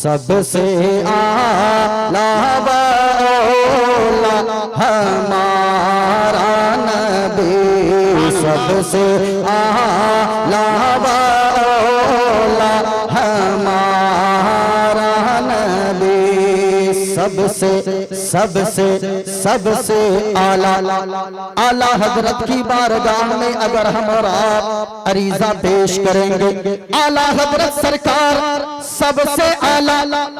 सबसे आला वाला हमारा नबी, सबसे आला वाला हमारा नबी, सबसे सबसे सबसे आला आला हजरत की बारगाह में अगर हम और आप अरीजा पेश करेंगे, आला हजरत सरकार सबसे आला,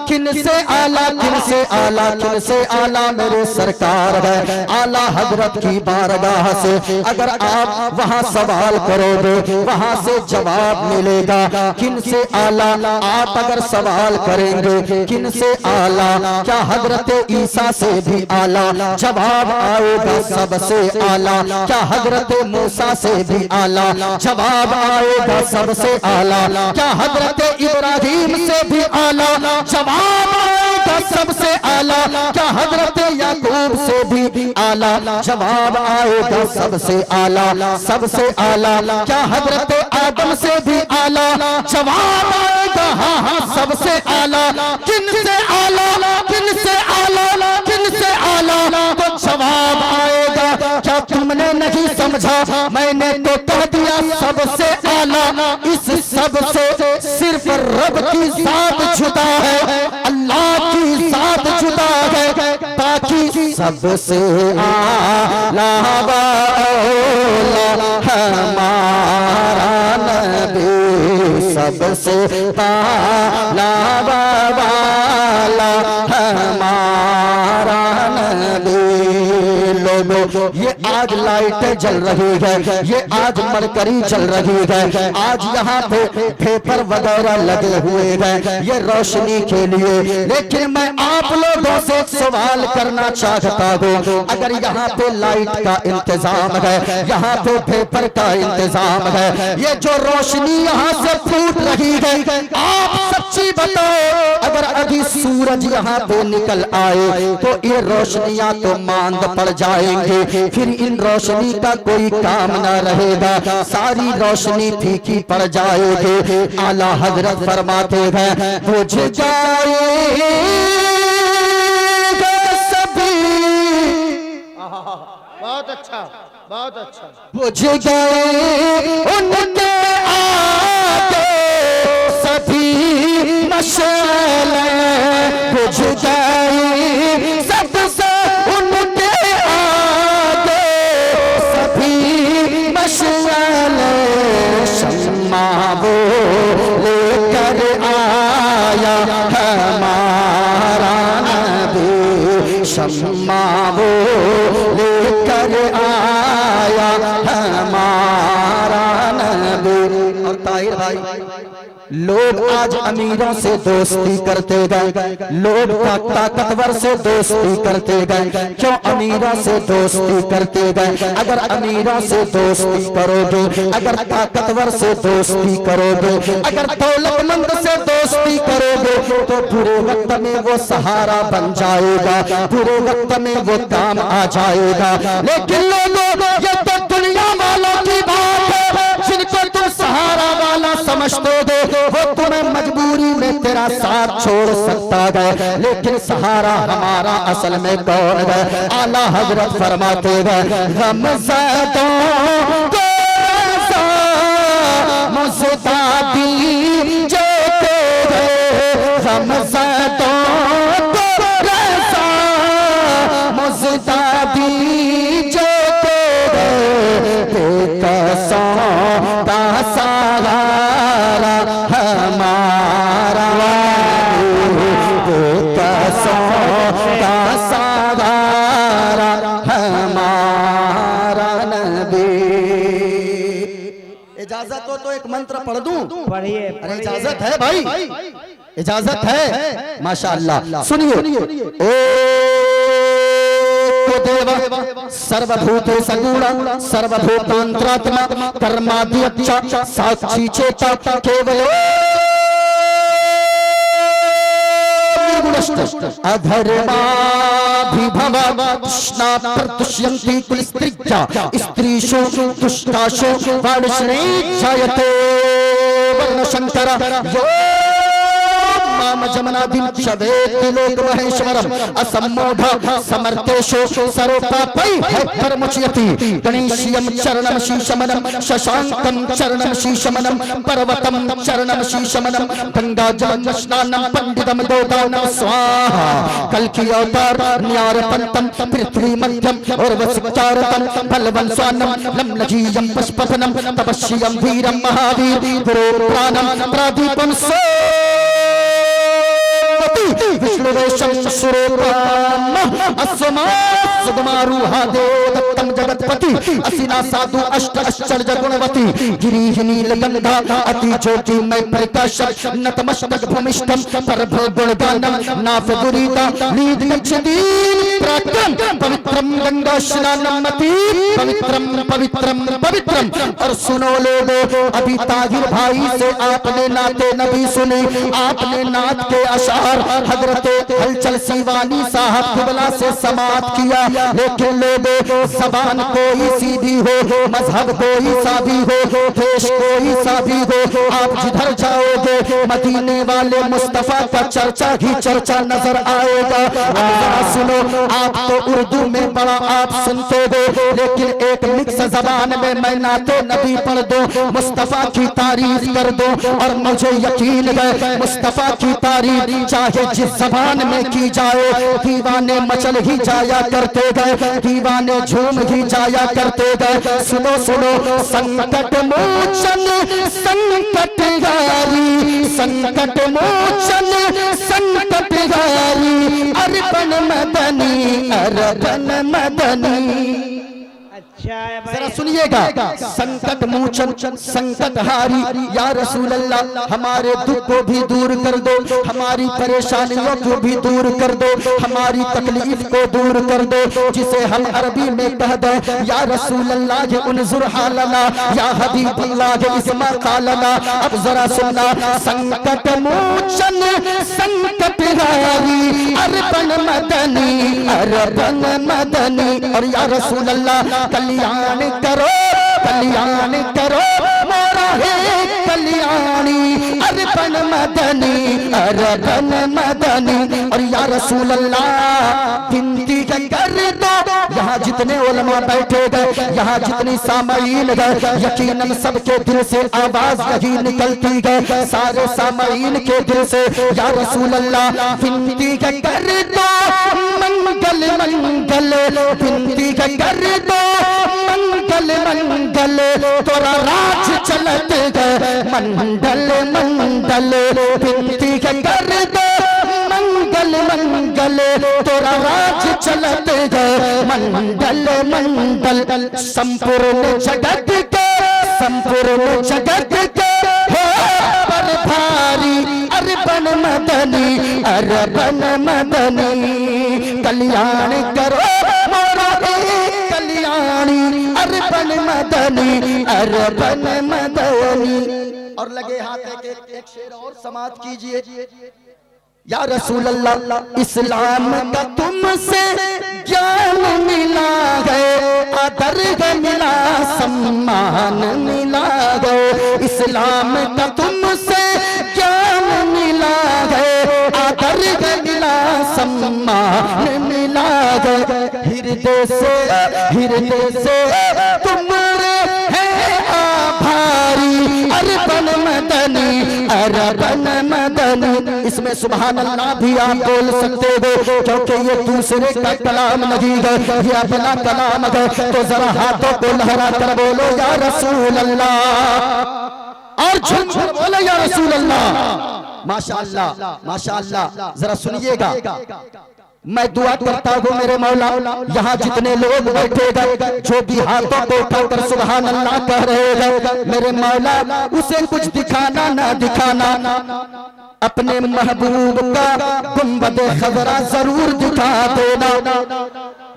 किन से आला, किन से आला, किन से आला मेरे सरकार है। आला हजरत की बारगाह से अगर आप वहां सवाल करोगे वहां से जवाब मिलेगा। किन से आला आप अगर सवाल करेंगे, किन से आला, क्या हजरत ईसा से भी आला, जवाब आएगा सबसे आला। क्या हजरत मूसा से भी आला, जवाब आएगा सबसे आला। क्या हजरत इब्राहिम से भी आला, जवाब आएगा सबसे आला। क्या हजरत याकूब से भी आला, जवाब आएगा सबसे आला, सबसे आला। क्या हजरत आदम से भी आला, जवाब आएगा हाँ हाँ सबसे आला। किन से आला, किन से आला, किन से आला, तो जवाब आएगा। क्या तुमने नहीं समझा, मैंने तो कह दिया सबसे आला। इस सबसे सिर्फ रब की जात जुदा है, अल्लाह की जात जुदा है, बाकी सबसे आला वाला हमारा नबी, सबसे आला वाला हमारा नबी। लोगों ये आज लाइटें जल रही है, ये आज मरकरी चल रही है, आज यहाँ पे पेपर वगैरह लगे हुए हैं ये रोशनी के लिए। लेकिन मैं आप लोगों से सवाल करना चाहता हूँ, अगर यहाँ पे लाइट का इंतजाम है, यहाँ पे पेपर का इंतजाम है, ये जो रोशनी यहाँ से फूट रही है, आप सच्ची बताओ अगर अभी सूरज यहाँ पे निकल आए तो ये रोशनियां तो मांद पड़ जाएंगे, फिर इन रोशनी का कोई काम न रहेगा, सारी रोशनी फीकी पड़ जाएगी। आला हजरत फरमाते हैं बुझ जाएगा सभी, बहुत अच्छा, बहुत अच्छा। बुझ गए उनके आगे सभी मशाले, बुझ गए सबसे उनके आगे सभी मशाले। शम्मा वो लेकर आया हमारा नबी, शम्मा वो लेकर आया हमारा नबी। और ताहिर भाई, लोग आज अमीरों से दोस्ती करते गए, लोग ताकतवर से दोस्ती करते गए। क्यों अमीरों से दोस्ती करते गए? अगर अमीरों से दोस्ती करोगे, अगर ताकतवर से दोस्ती करोगे, अगर दौलतमंद से दोस्ती करोगे तो बुरे वक्त में वो सहारा बन जाएगा, बुरे वक्त में वो काम आ जाएगा। लेकिन लोगों ये तो दुनिया वालों की बात है, जिनको तुम सहारा वाला समझते हो वो तुम्हें मजबूरी में तेरा साथ छोड़ सकता है, लेकिन सहारा हमारा असल में कौन है? आला हजरत फरमाते हैं गमज़दों को रज़ा मुज़दादी जो तेरे, गमज़दों को रज़ा मुज़दादी जो तेरे, बेकसों का सहारा हमारा, बेकसों का सहारा हमारा नबी। इजाजत हो तो एक मंत्र पढ़ दूं? पढ़िए। अरे इजाजत है भाई, इजाजत है माशाअल्लाह। सुनिए, ओ देव सर्वभूते सगुण सर्वभूतांतरात्मा कर्माध्यक्ष साक्षी चेता केवल अधर्माभिभव कृष्णा प्रतुष्यन्ति कुलस्त्रिज्या स्त्रीषु दुष्टाषु वाणिश्रेय जायते वर्णशंकर यो राम जमनादिं शवेति लोक महेश्वरम असम्मूढ़ समर्थेशो सरोपापै हैत्तरमुच्यति गणेशियं चरणं शीशमनं शशांकं चरणं शीशमनं पर्वतं चरणं शीशमनं गंगा जल स्नानं पंडितम गोदानं स्वाहा कल्कि अवतार न्यारपंतम पृथ्वी मध्यम और वसुचारतम बलवन स्वानम लम्लजीयम पुष्पफनम तपस्यम वीरम महावीर गुरु प्राणम प्रदीपम विष्णुवेशं सुरेन्द्रम अस्वमा सुगमारूहा देवदत्तम जगतपति असिना साधु अष्ट आश्चर्य गुणवती गिरिहि नीलगंधा अति ज्योति मय प्रकाशक नतमस्तक भूमिष्ठम परभो गुणगानम नाफ दुरीता नीद गच्छदीन प्राक्रम पवित्रम गंगा स्नानम मति पवित्रम पवित्रम पवित्रम। और सुनो लोगो अभी ताहिर भाई से आपने नाते नबी सुने, आपने नात के अशार हजरत हलचल सीवानी साहब कुबला से समाप्त किया, लेकिन लोगों जबान कोई सीधी हो, मजहब कोई सा भी हो, देश कोई सा भी हो, आप जिधर जाओगे मदीने वाले मुस्तफा का चर्चा ही चर्चा नजर आएगा। सुनो आप तो उर्दू में बड़ा आप सुनते हो, लेकिन एक मिक्स जबान में मैं नाते नबी पढ़ दो, मुस्तफा की तारीफ कर दो, और मुझे यकीन है मुस्तफा की तारीफ चाहे जिस जबान में की जाए दीवाने मचल ही जाया करते गए, दीवाने झूम ही जाया करते गए। सुनो सुनो संकट मोचन संकट हारी, संकट मोचन संकट हारी, अर्पण मदनी अर्पण मदनी। जरा सुनिएगा, संकट मोचन संकट हारी, या रसूल अल्लाह हमारे दुख को भी दूर कर दो, हमारी परेशानियों को भी दूर कर दो, हमारी तकलीफ को दूर कर दो, जिसे हम अरबी में कह दे या रसूल अल्लाह उनजुर हालना या हबीब अल्लाह इस्मा कालना। अब जरा सुनना, संकट मोचन संकट हारी, अर्पण मदनी अर्पण मदनी। और या रसूल अल्लाह कल्याण करो कल्याण करो मोरा है कल्याणी, अर्पण मदनी अर्पण मदनी। और या रसूल अल्लाह विनती कर दो, यहाँ जितने उलमा बैठे गए, यहाँ जितनी सामाईन गए, यकीनन सबके दिल से आवाज यही निकलती गए, सारे सामाईन के दिल से या रसूल अल्लाह विनती कर दो, मंगल मंगल विनती कर दो, मंगल मंगल तोरा राज चलत गए, मंडल मंडल विनती कर दो, मंगल मंगल तोरा राज चलत गए, मंडल मंडल। संपूर्ण जगत के संपूर्ण जगत के हो पर भारी, अर्पण मदनी अर्पण मदनी। कल्याण करो मोरा कल्याणी, अर्पण मदनी अर्पण मदनी। और लगे हाथ एक शेर और समाप्त कीजिए। या रसूल अल्लाह इस्लाम का तुमसे ज्ञान मिला है, आदर मिला सम्मान मिला है, इस्लाम का तुमसे ज्ञान मिला है, आदर मिला सम्मान मिला है। हृदय से तुम्हारे है आभारी, अर्पण मदनी अर्पण मदनी। इसमें सुभान अल्लाह भी आप बोल सकते हो, क्योंकि ये दूसरे का कलाम नहीं है, ये अपना कलाम है। तो जरा हाथों को लहरा कर बोलो या रसूल अल्लाह, और झुमझुम बोलो या रसूल अल्लाह। माशाअल्लाह माशाअल्लाह। जरा सुनिएगा, मैं दुआ करता हूँ मेरे मौला, यहाँ जितने लोग बैठे गए, जो भी हाथों को उठाकर सुभान अल्लाह कह रहे हैं, मेरे मौला उसे कुछ दिखाना ना दिखाना, अपने महबूब का गुंबद खजरा जरूर दिखा देना।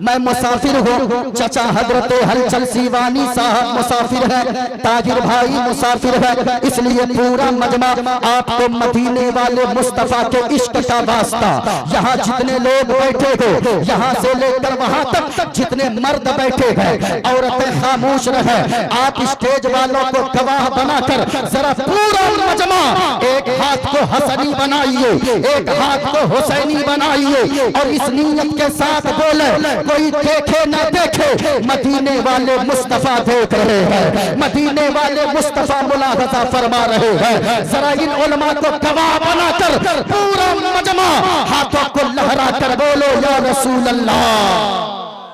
मैं मुसाफिर हूँ, चचा हजरत हलचल सीवानी साहब मुसाफिर है, ताहिर भाई मुसाफिर है, इसलिए पूरा मजमा आपको मदीने वाले मुस्तफा के इश्क का वास्ता, यहाँ जितने लोग बैठे हो, यहाँ से लेकर वहाँ तक जितने मर्द बैठे हैं, औरतें खामोश रहे, आप स्टेज वालों को गवाह बनाकर जरा पूरा मजमा एक हाथ को हसनी बनाइए, एक हाथ को हुसैनी बनाइए और इस नीयत के साथ बोले, कोई देखे न देखे मदीने वाले मुस्तफा देख रहे हैं, मदीने वाले मुस्तफा मुलाहजा फरमा रहे हैं। जरा इन उलमा को गवाह बनाकर पूरा मजमा हाथों को लहरा कर बोलो या रसूल अल्लाह,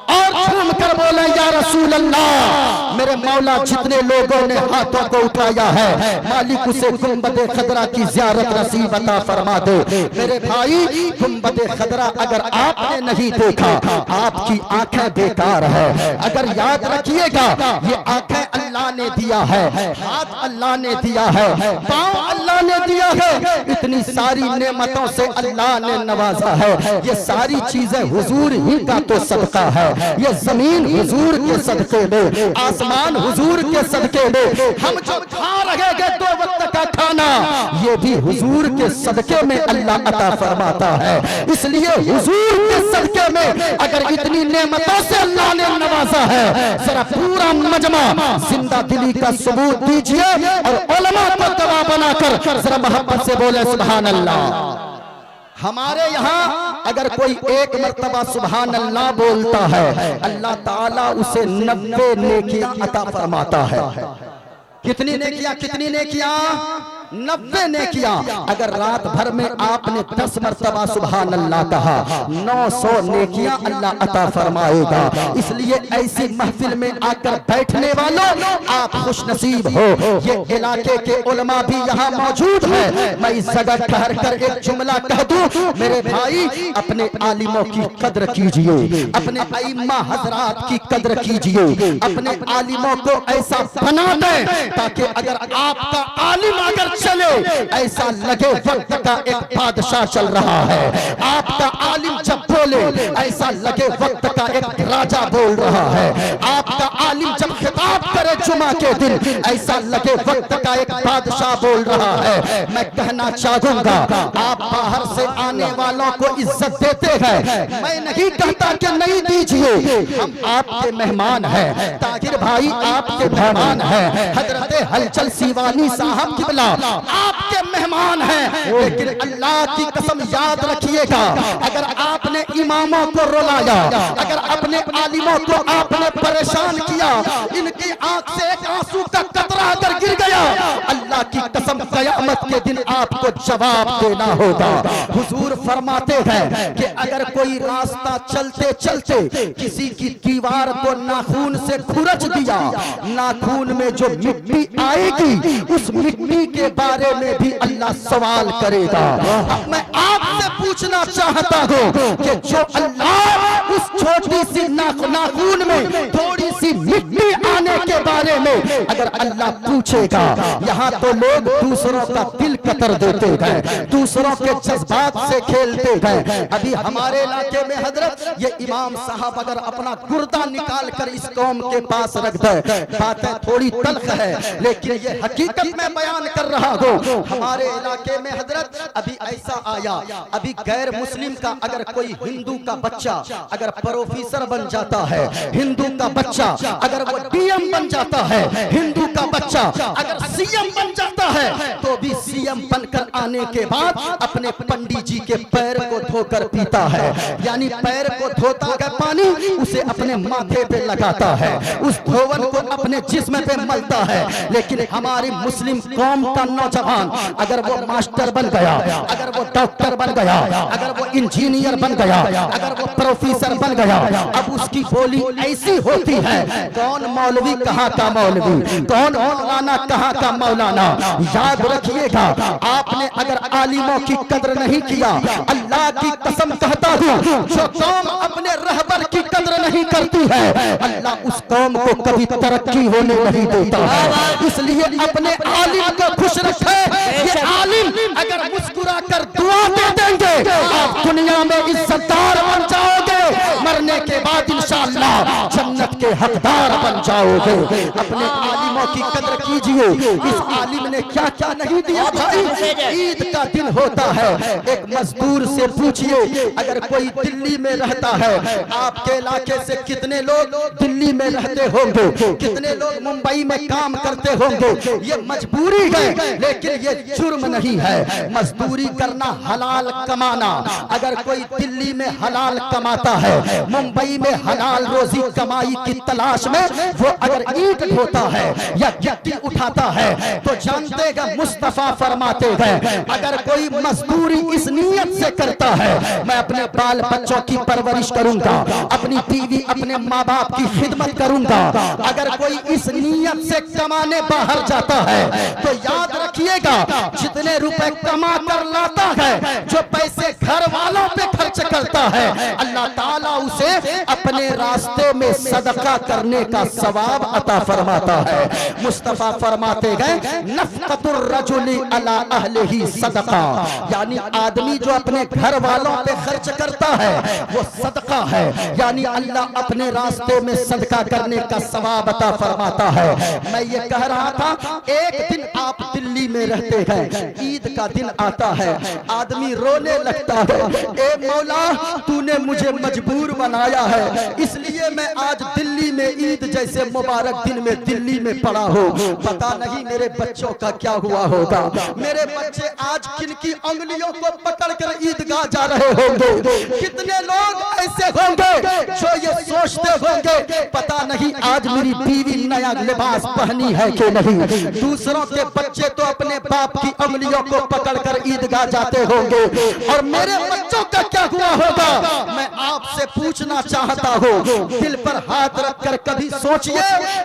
और झूम कर बोले या रसूल अल्लाह। मेरे मौला जितने लोगों ने हाथों को उठाया है, मालिक उसे गुंबदे खदरा की ज़ियारत नसीब अता फरमा दे। मेरे भाई, गुंबदे खदरा अगर आपने नहीं देखा, आपकी आंखें बेकार है। अगर याद रखिएगा, ये आंखें अल्लाह ने दिया है, हाथ अल्लाह ने दिया है, पाँव अल्लाह ने दिया है, इतनी सारी नेमतों से अल्लाह ने नवाजा है। ये सारी चीजें हुजूर ही का तो सदका है। ये जमीन हुजूर के सदके में, आसमान हुजूर के सदके में, हम जो खा रहे हैं 2 वक्त का खाना, ये भी हुजूर के सदके में अल्लाह अता फरमाता है। इसलिए हुजूर के सदके में अगर इतनी नेमतों से अल्लाह ने नवाजा है, जरा पूरा मजमा जिंदा दिली का सबूत दीजिए और उलमा को गवाह बनाकर जरा मोहब्बत से बोले सुभान अल्लाह। हमारे यहाँ अगर कोई एक मर्तबा सुभान अल्लाह बोलता है, अल्लाह ताला उसे 90 नेकियां अता फरमाता है। कितनी नेकियां, कितनी नेकियां? 90 नेकियां। अगर रात भर में आपने 10 मर्तबा सुभान अल्लाह कहा, 900 नेकियां अल्लाह अता फरमाएगा। इसलिए ऐसी महफिल में आकर बैठने वालों, आप खुशनसीब हो। ये इलाके के उलमा भी यहाँ मौजूद है। मैं इस जगह ठहर कर एक जुमला कह दूं, मेरे भाई अपने आलिमों की कद्र कीजिए, अपने अइम्मा हजरात की कद्र कीजिए, अपने आलिमों को ऐसा बना दें ताकि अगर आपका आलिम अगर चले, ऐसा लगे वक्त का एक बादशाह चल रहा है। आपका आलिम जब बोले, ऐसा लगे वक्त का एक राजा बोल रहा है। आपका आलिम जब खिताब करे जुमा के दिन, ऐसा लगे वक्त का एक बादशाह बोल रहा है। मैं कहना चाहूंगा, आप बाहर से आने वालों को इज्जत देते हैं, मैं नहीं कहता कि नहीं दीजिए, हम आपके मेहमान हैं। ताहिर भाई आपके मेहमान हैं, हजरत हलचल सीवानी साहब किबला आपके मेहमान हैं। लेकिन अल्लाह की कसम याद रखिएगा, अगर आपने इमामों को रुलाया, अगर अपने आलिमों को आपने परेशान किया, इनकी आंख से एक आंसू का कतरा अगर गिर गया, अल्लाह की कसम क़यामत के दिन आपको जवाब देना होगा। हुजूर फरमाते हैं कि अगर कोई रास्ता चलते चलते किसी की दीवार को नाखून से खुरच दिया, नाखून में जो मिट्टी आएगी, उस मिट्टी के बारे में भी अल्लाह सवाल करेगा। अब मैं आपसे पूछना चाहता हूँ कि जो अल्लाह उस छोटी सी नाखून में थोड़ी सी मिट्टी आने के बारे में अगर अल्लाह पूछेगा, यहाँ तो लोग दूसरों का दिल कतर देते हैं, दूसरों के जज्बात से खेलते हैं। अभी हमारे इलाके में हजरत ये इमाम साहब अगर अपना गुर्दा निकाल कर इस कौम के पास रख दे, बातें थोड़ी तल्ख है लेकिन ये हकीकत में बयान कर रहा हूँ। हमारे इलाके में हजरत अभी ऐसा आया, अभी गैर मुस्लिम का अगर कोई हिंदू का बच्चा अगर प्रोफेसर बन जाता है, हिंदू का बच्चा अगर वो डीएम बन जाता है, हिंदू का बच्चा अगर सीएम बन जाता है, तो भी सीएम बनकर आने के बाद अपने पंडित जी के पैर को धोकर पीता है। यानी पैर को धोता है पानी, उसे अपने माथे पे लगाता है, उस धोवन को अपने जिस्म पे मलता है। लेकिन हमारी मुस्लिम कौम का नौजवान अगर वो मास्टर बन गया, अगर वो डॉक्टर बन गया, अगर वो इंजीनियर बन गया, अगर वो प्रोफेसर बन गया, अब उसकी बोली ऐसी होती है, कौन मौलवी कहाँ का मौलवी, कौन मौलाना कहाँ का मौलाना। याद रखिएगा, आपने अगर आलिमों की कद्र नहीं किया, अल्लाह की कसम कहता हूँ, जो कौम अपने रहबर की कद्र नहीं करती है, अल्लाह उस कौम को कभी तरक्की होने नहीं देता। इसलिए अपने आलिम को खुश रखे। ये आलिम अगर मुस्कुरा कर दुआ दे देंगे, आप दुनिया में इज्जतदार बन जाओगे, मरने मरने के बाद इंशाअल्लाह जन्नत के हकदार बन जाओगे। अपने आलिमों की कदर कीजिए। इस आलिम ने क्या क्या नहीं दिया भाई। ईद का दिन होता है, एक मजदूर से पूछिए, अगर कोई दिल्ली में रहता है, आपके इलाके से कितने लोग दिल्ली में रहते होंगे, कितने लोग मुंबई में काम करते होंगे। ये मजबूरी है लेकिन ये जुर्म नहीं है। मजदूरी करना, हलाल कमाना। अगर कोई दिल्ली में हलाल कमाता है, मुंबई में हलाल रोजी कमाई की तलाश में वो अगर ईंट ढोता है या गिट्टी उठाता है तो जानते हैं मुस्तफा फरमाते हैं, अगर कोई मजदूरी इस नीयत से करता है, मैं अपने बाल बच्चों की परवरिश करूंगा, अपनी बीवी अपने माँ बाप की खिदमत करूंगा। अगर कोई इस नीयत से कमाने बाहर जाता है तो याद रखिएगा, जितने रुपए कमा कर लाता है, जो पैसे घर वालों पे खर्च करता है, अल्लाह ताला उसे अपने रास्ते में सदका करने का सवाब अता फरमाता है। मुस्तफा फरमाते गए, नफ़क़तुर रजुली अला अहलिही सदका, यानी आदमी जो अपने घर वालों पे खर्च करता है वो सदका है, यानी अल्लाह अपने रास्ते में सदका करने का सवाब अता फरमाता है। मैं ये कह रहा था, एक दिन आप दिल्ली में रहते हैं, ईद का दिन आता है, आदमी रोने लगता है, ए मौला तूने मुझे मजबूर बनाया है, इसलिए मैं आज दिल्ली में ईद जैसे मुबारक दिन में दिल्ली में पड़ा हूँ। पता नहीं मेरे बच्चों का क्या हुआ होगा, मेरे बच्चे आज किनकी उंगलियों को पकड़कर ईदगाह जा रहे होंगे। कितने लोग ऐसे होंगे जो ये सोचते होंगे, पता नहीं आज मेरी बीवी नया लिबास पहनी है कि नहीं। दूसरों के बच्चे तो अपने बाप की उंगलियों को पकड़कर ईदगाह जाते होंगे, और मेरे बच्चों का क्या हुआ होगा। मैं आपसे पूछना चाहता हूँ, दिल पर हाथ रखकर कभी सोचिए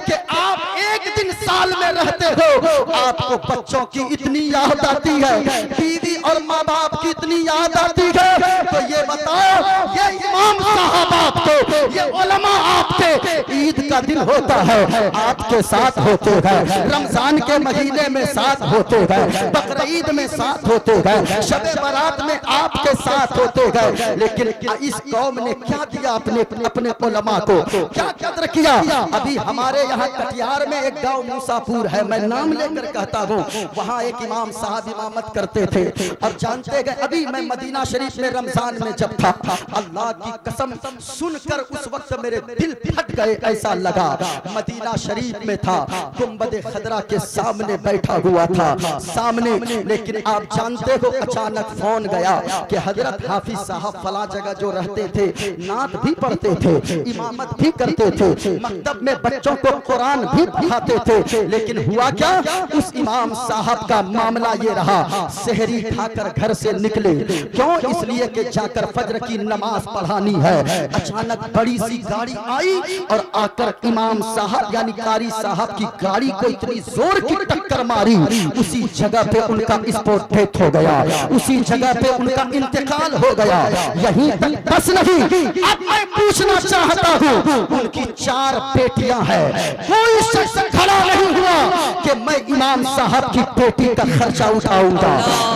कि आप एक दिन साल में रहते हो, आपको बच्चों की इतनी याद आती है, बीवी और माँ बाप की इतनी याद आती है, तो ये बताओ, ये इमाम साहब आपके, ये उलमा आपके ईद का दिन होता है, आपके साथ होते हैं, रमजान के महीने में साथ होते हैं, बकरीद में साथ होते हैं, शबे बारात में आपके साथ होते हैं, लेकिन इस कौम ने क्या दिया अपने अपने उलमा को, क्या कदर किया। अभी हमारे यहाँ कटिहार में एक गांव मूसापुर है, मैं नाम लेकर कहता हूँ, वहाँ एक इमाम साहब इमामत करते थे, और जानते गए, अभी मैं मदीना शरीफ में रमजान में जब था, अल्लाह की कसम सुनकर उस वक्त मेरे दिल फट गए, ऐसा लगा मदीना शरीफ में था, गुंबद खदरा के सामने बैठा हुआ था सामने, लेकिन आप जानते हो अचानक फोन गया कि हजरत हाफिज साहब फला जगह जो रहते थे, नात भी पढ़ते थे, इमामत भी करते थे, मकतब में बच्चों को कुरान भी पढ़ाते थे, लेकिन हुआ क्या, उस इमाम साहब का मामला ये रहा, सहरी खाकर घर से निकले, क्यों, इसलिए कि जाकर फजर की नमाज पढ़ानी है। अचानक बड़ी सी गाड़ी आई और आकर इमाम साहब यानी कारी साहब की गाड़ी को इतनी जोर की टक्कर मारी, उसी जगह पे उनका स्पॉट डेथ हो गया, उसी जगह पे उनका इंतकाल हो गया। यहीं तक बस नहीं, अब मैं पूछना चाहता हूँ, उनकी 4 बेटियां हैं, कोई शख्स खड़ा नहीं हुआ कि मैं इमाम साहब की बेटी का खर्चा उठाऊंगा,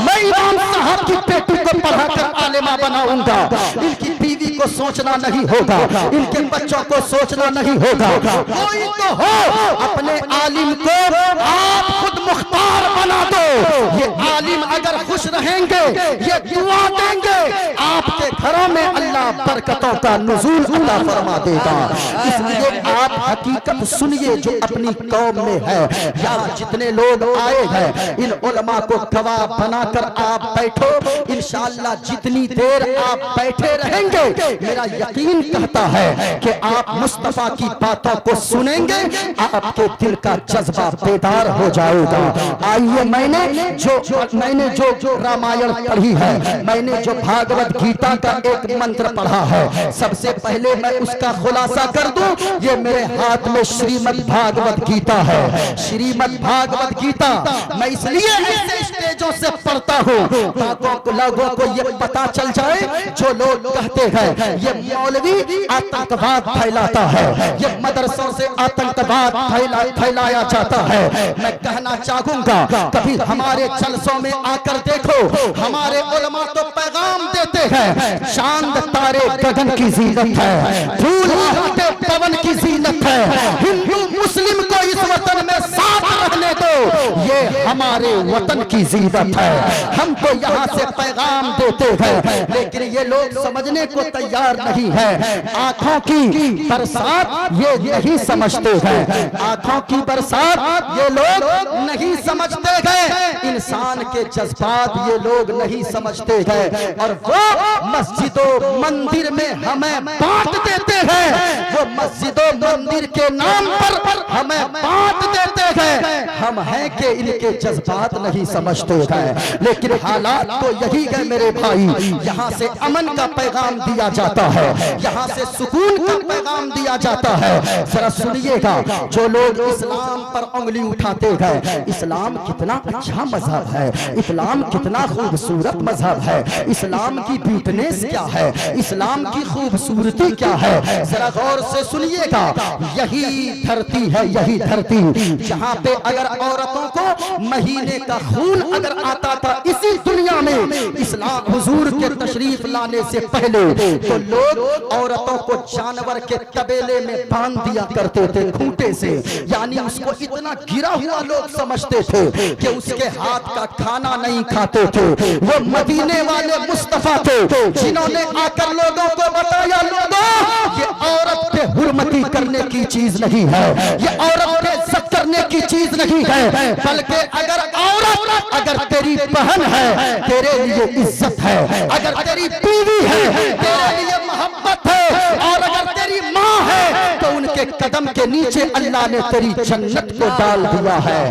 मैं इमाम साहब की बेटी को पढ़ाकर आलिमा बनाऊंगा। इनकी बीवी को सोचना नहीं होगा, इनके बच्चों को सोचना नहीं होगा, कोई तो हो, अपने आलिम को आप खुद मुख्तार बना दो। ये आलिम अगर खुश रहेंगे, ये दुआ देंगे, आपके घरों में अल्लाह बरकतों का नुज़ूल अता फरमा देगा। इसलिए आप हकीकत सुनिए जो अपनी कौम में है। यहाँ जितने लोग आए हैं, इन उलमा को गवाह बनाकर आप बैठो, इंशाअल्लाह जितनी देर आप बैठे रहेंगे, मेरा यकीन कहता है कि आप मुस्तफा की बातों को सुनेंगे, आपके दिल का जज्बा बेदार हो जाएगा। आइए, मैंने जो रामायण पढ़ी है, मैंने जो भागवत गीता का एक मंत्र पढ़ा है, सबसे पहले मैं उसका खुलासा कर दूं। ये मेरे हाथ में श्रीमद् भागवत गीता है। श्रीमद् भागवत गीता मैं इसलिए ऐसे स्टेजों से पढ़ता हूँ ताकि लोगों को ये पता चल जाए, जो लोग कहते हैं ये मौलवी आतंकवाद फैलाता है, ये मदरसों से आतंकवाद फैलाया जाता है। मैं कहना चाहूंगा, कभी हमारे जलसों में आकर देखो, हमारे उलमा तो पैगाम देते हैं चांद तारे गगन की जीनत है, फूल आहटे पवन की जीनत है। हिंदू मुस्लिम को इस वतन में साथ रहने दो, ये हमारे वतन की जीनत है। हम तो यहाँ से पैगाम देते हैं, लेकिन ये लोग समझने को तैयार नहीं है। आंखों की बरसात ये नहीं समझते हैं, आंखों की बरसात ये लोग नहीं समझते हैं। इंसान के जज्बात ये लोग नहीं समझते हैं, और वो मस्जिदों मंदिर में हमें बांट देते हैं। वो मस्जिदों मंदिर के नाम पर हमें बांट देते हैं। हम हैं कि इनके जज्बात नहीं समझते हैं। लेकिन हालात तो यही है मेरे भाई, यहाँ से अमन का पैगाम दिया जाता है, यहाँ से सुकून का पैगाम दिया जाता है। जरा सुनिएगा, जो लोग इस्लाम पर उंगली उठाते हैं, इस्लाम कितना अच्छा मजहब है, इस्लाम कितना खूबसूरत मजहब है, इस्लाम की ब्यूटीनेस क्या है, इस्लाम की खूबसूरती क्या है, जरा गौर से सुनिएगा। यही धरती है, यही धरती जहाँ पे अगर औरतों को महीने का खून अगर आता था इसी दुनिया में इस्लाम हुजूर के तशरीफ लाने से पहले, तो लोग औरतों को जानवर के तबेले में बांध दिया करते थे खूंटे से। यानी उसको इतना गिरा हुआ लोग समझते थे कि उसके हाथ का खाना नहीं खाते थे। वो मदीने वाले मुस्तफा थे जिन्होंने आकर लोगों को बताया, लोगों ये औरत पे हुर्मती करने की चीज नहीं है, ये औरत पे इज्जत करने की चीज नहीं है, बल्कि अगर औरत अगर तेरी बहन है तेरे लिए इज्जत है, अगर तेरी बीवी है तेरे लिए मोहब्बत है, और अगर तेरी माँ है तो उनके कदम के नीचे अल्लाह ने तेरी जन्नत को डाल दिया है।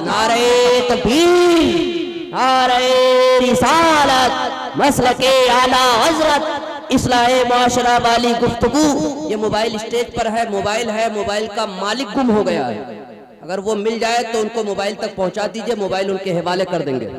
नारे तकबीर, नारे रिसालत, मसलके आला हजरत, इस्लाहे माशरा वाली गुफ्तगू। ये मोबाइल स्टेज पर है, मोबाइल का मालिक गुम हो गया है। अगर वो मिल जाए तो उनको मोबाइल तक पहुंचा दीजिए, मोबाइल उनके हवाले कर देंगे।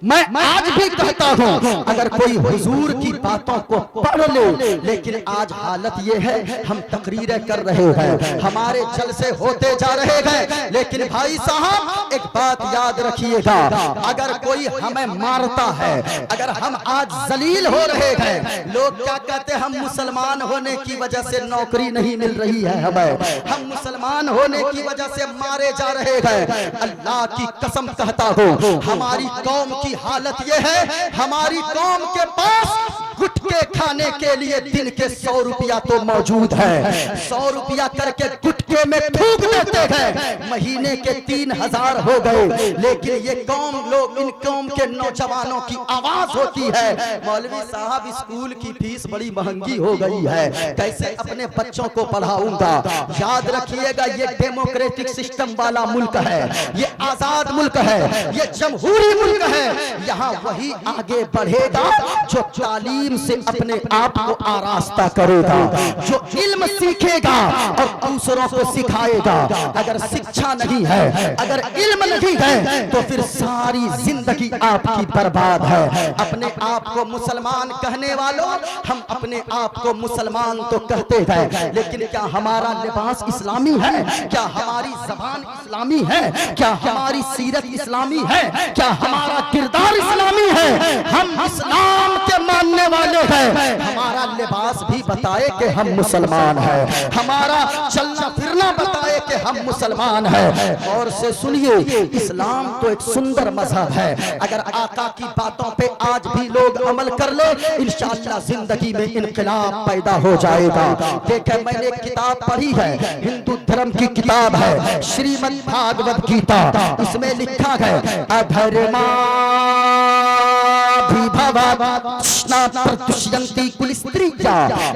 मैं आज भी कहता हूँ, अगर कोई हुजूर की बातों को पढ़ ले, लेकिन आज हालत ये है हम तकरीरें कर रहे हैं, हमारे जलसे होते जा रहे हैं। लेकिन भाई साहब एक बात याद रखिएगा, अगर कोई हमें मारता है, अगर हम आज जलील हो रहे हैं, लोग क्या कहते हैं, हम मुसलमान होने की वजह से नौकरी नहीं मिल रही है हमें, हम मुसलमान होने की वजह से मारे जा रहे हैं। अल्लाह की कसम कहता हूँ, हमारी कौम की हालत यह है, हमारी कौम के पास गुटके खाने के लिए दिन के 100 रुपया तो मौजूद है, 100 रुपया करके गुटके में थूक देते हैं, महीने के 3000 हो गए। लेकिन ये कौम लोग, इन कौम के नौजवानों की आवाज होती है, मौलवी साहब स्कूल की फीस बड़ी महंगी हो गई है, कैसे अपने बच्चों को पढ़ाऊंगा। याद रखिएगा, ये डेमोक्रेटिक सिस्टम वाला मुल्क है, ये आजाद मुल्क है, ये जमहूरी मुल्क है। यहाँ वही आगे बढ़ेगा जो तालीम से अपने आप को आरास्ता करेगा, जो इल्म सीखेगा और दूसरों को सिखाएगा। अगर शिक्षा नहीं है, अगर इल्म नहीं है, तो फिर सारी जिंदगी आपकी बर्बाद है। अपने आप को मुसलमान कहने वालों, हम अपने आप को मुसलमान तो कहते हैं, लेकिन क्या हमारा लिबास इस्लामी है? क्या हमारी जबान इस्लामी है? क्या हमारी सीरत इस्लामी है? क्या हमारा किरदार इस्लामी है? हम इस्लाम के मानने वाले हैं, हमारा लिबास भी बताए कि हम मुसलमान हैं, हमारा चलना फिरना बताए कि हम मुसलमान हैं। और से सुनिए, इस्लाम तो एक सुंदर मजहब है, अगर आका की बातों पे आज भी लोग अमल कर ले, इंशाअल्लाह जिंदगी में इनकलाब पैदा हो जाएगा। देखें, मैंने एक किताब पढ़ी है, हिंदू धर्म की किताब है, श्रीमद् भागवत गीता। इसमें लिखा है, अधर्मा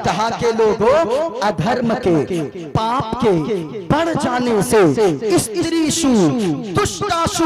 कहा के लोगों, अधर्म के, पाप के बढ़ जाने से स्त्रीषु दुष्टाशु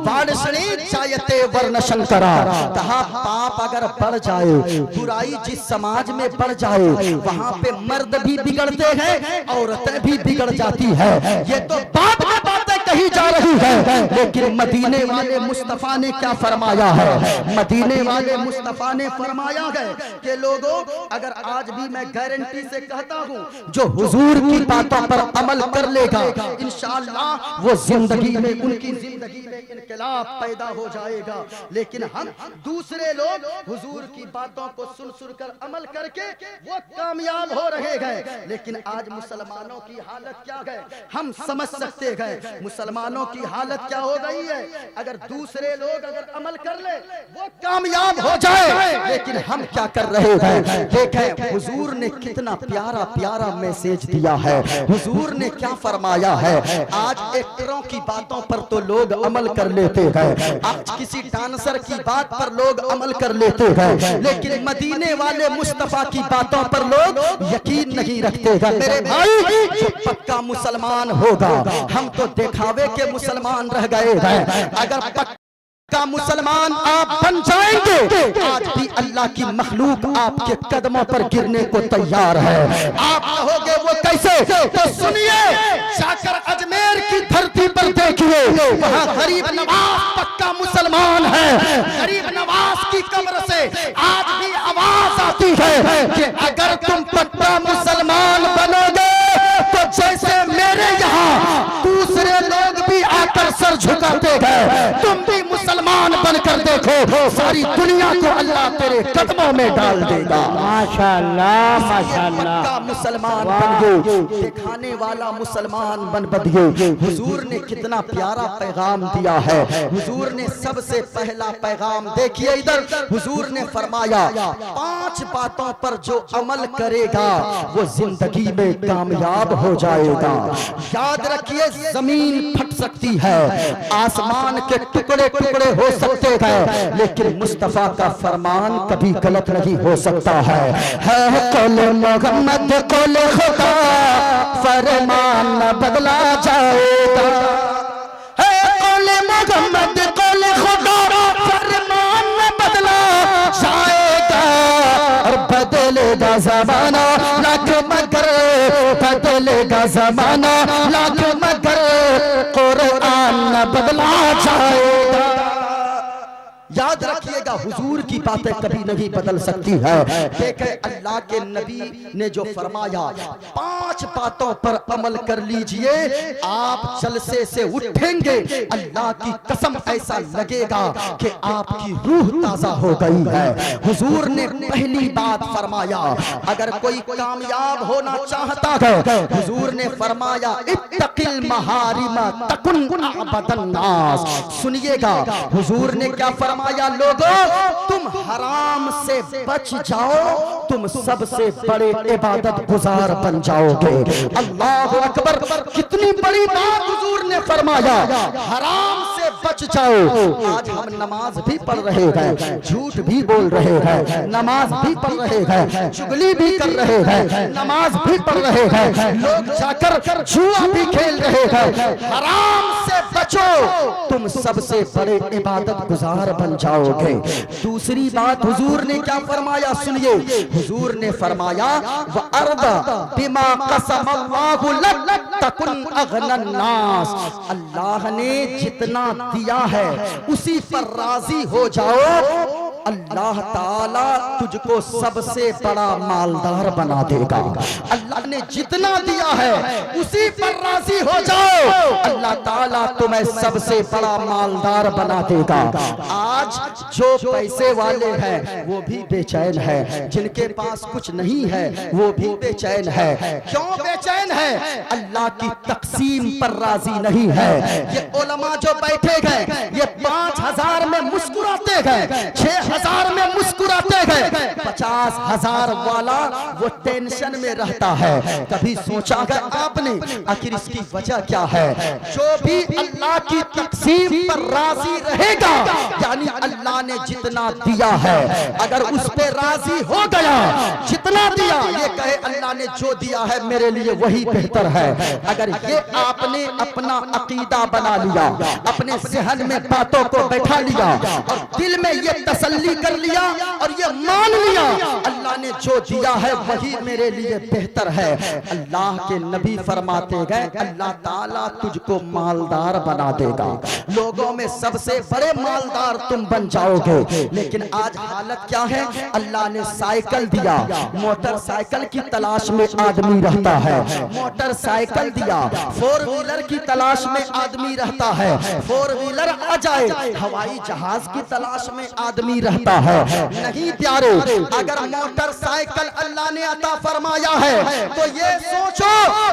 वार्षणे जायते वर्ण शंकरा। कहा पाप अगर बढ़ जाए, बुराई जिस समाज में बढ़ जाए, वहाँ पे मर्द भी बिगड़ते हैं, औरतें भी बिगड़ जाती है। ये तो बात में बातें कही जा रही है, लेकिन मदीने वाले मुस्तफा ने क्या फरमाया है? मदीने वाले मुस्तफा ने फरमाया है कि लोगों, अगर आज भी मैं गारंटी से कहता हूँ, जो हुजूर की बातों पर अमल कर लेगा, इंशाअल्लाह वो जिंदगी में, उनकी जिंदगी में इनकलाब पैदा हो जाएगा। लेकिन हम दूसरे लोग हुजूर की बातों को सुन कर अमल करके वो कामयाब हो रहे हैं। लेकिन आज मुसलमानों की हालत क्या है हम समझ सकते हैं। मुसलमानों की हालत क्या हो गई है, अगर दूसरे लोग अगर अमल कर ले वो कामयाब हो जाए, लेकिन हम क्या कर रहे हैं? देखें हुजूर ने कितना प्यारा प्यारा मैसेज दिया है। हुजूर ने क्या फरमाया है? आज एक्टरों की बातों पर तो लोग अमल कर लेते हैं, आज किसी डांसर की बात पर लोग अमल कर लेते हैं, लेकिन मदीने वाले मुस्तफा की बातों पर लोग यकीन नहीं रखते हैं। मेरे भाई, जो पक्का मुसलमान होगा, हम तो दिखावे के मुसलमान रह गए हैं। अगर का मुसलमान आप बन जाएंगे, आज भी अल्लाह की मखलूक आपके कदमों पर गिरने को तैयार है। आप कहोगे वो कैसे? तो सुनिए, जाकर अजमेर की धरती पर देखिए, वहाँ गरीब नवाज पक्का मुसलमान है। गरीब नवाज की कब्र से आज भी आवाज आती है कि अगर तुम पक्का मुसलमान बनोगे तो जैसे मेरे यहाँ दूसरे लोग भी आकर सर झुकाते हैं, तुम भी मुसलमान बनकर देखो, सारी दुनिया को अल्लाह तेरे कदमों में डाल देगा। माशाअल्लाह, माशाअल्लाह। मुसलमान बन गए, दिखाने वाला मुसलमान बन गए। हुजूर ने कितना प्यारा पैगाम दिया है। हुजूर ने सबसे पहला पैगाम देखिए इधर, हुजूर ने फरमाया 5 बातों पर जो अमल करेगा वो जिंदगी में कामयाब हो जाएगा। याद रखिए, जमीन फट सकती है, आसमान के टुकड़े टुकड़े हो सकते हैं, लेकिन मुस्तफा का फरमान कभी गलत नहीं हो सकता है। कौले मोहम्मद कौले खुदा, फरमान न बदला जाएगा। है कौले मोहम्मद कौले खुदा, फरमान न बदला जाएगा। और बदलेगा जमाना लाख मगर, बदलेगा जमाना लाख मगर, कुरान न बदला जाएगा। याद रखिएगा, हुजूर की बातें कभी नहीं बदल सकती है। देखे अल्लाह के नबी ने जो फरमाया, 5 बातों पर अमल कर लीजिए, आप जलसे से उठेंगे, अल्लाह की कसम ऐसा लगेगा कि आपकी रूह ताजा हो गई है। हुजूर ने पहली बात फरमाया, अगर कोई कामयाब होना चाहता है, हुजूर ने फरमाया इत्तकिल महारिमा तकुन अबदन नास। सुनिएगा, हुजूर ने क्या फरमाया? लोगों, तुम हराम से बच जाओ, तुम सबसे बड़े इबादत गुजार बन जाओगे। अल्लाह अकबर, कितनी बड़ी बात हुजूर ने फरमाया, हराम से बच जाओ। आज हम नमाज भी पढ़ रहे हैं, झूठ भी बोल रहे हैं, नमाज भी पढ़ रहे हैं, चुगली भी कर रहे हैं, नमाज भी पढ़ रहे हैं, लोग जाकर जुआ भी खेल रहे हैं। हराम से बचो, तुम सबसे बड़े इबादत गुजार बन जाओगे। दूसरी बात हुजूर ने क्या फरमाया? सुनिए, हुजूर ने फरमाया वअर्दा बिमा कसम अल्लाहु लक तकुन अगनन नास। अल्लाह ने जितना दिया है उसी पर राजी हो जाओ, अल्लाह ताला तुझको सबसे बड़ा मालदार बना देगा। अल्लाह ने जितना दिया है उसी पर राजी हो जाओ, अल्लाह ताला तुम्हें सबसे बड़ा मालदार बना देगा। आज जो पैसे वाले हैं वो भी बेचैन है, जिनके पास कुछ नहीं है वो भी बेचैन है। क्यों बेचैन है? अल्लाह की तकसीम पर राजी नहीं है। ये उलमा जो बैठे हैं, ये 5,000 में मुस्कुराते हैं, 6,000 में मुस्कुराते हैं, 50,000 वाला वो टेंशन में रहता है। कभी सोचा है आपने आखिर इसकी वजह क्या है? जो भी अल्लाह की तकसीम पर राजी रहेगा, यानी अल्लाह ने जितना दिया है अगर उस पे राजी हो गया, जितना दिया, ये कहे अल्लाह ने जो दिया है मेरे लिए वही बेहतर है, अगर ये आपने अपना अकीदा बना लिया, अपने ज़हन में बातों को बैठा लिया और दिल में ये तसल्ली कर लिया और ये मान लिया, अल्लाह ने जो दिया है वही मेरे लिए बेहतर है। अल्लाह के नबी फरमाते गए अल्लाह ताला तुझको मालदार बना देगा, लोगों में सबसे बड़े मालदार तुम बन जाओगे। लेकिन आज हालत क्या है? अल्लाह ने साइकिल दिया, मोटरसाइकिल की तलाश में आदमी रहता है, मोटरसाइकिल दिया, फोर व्हीलर की तलाश में आदमी रहता है, फोर व्हीलर आ जाए हवाई जहाज की तलाश में आदमी रहता है। नहीं प्यारे, अगर मोटरसाइकिल अल्लाह ने अता फरमाया है तो ये सोचो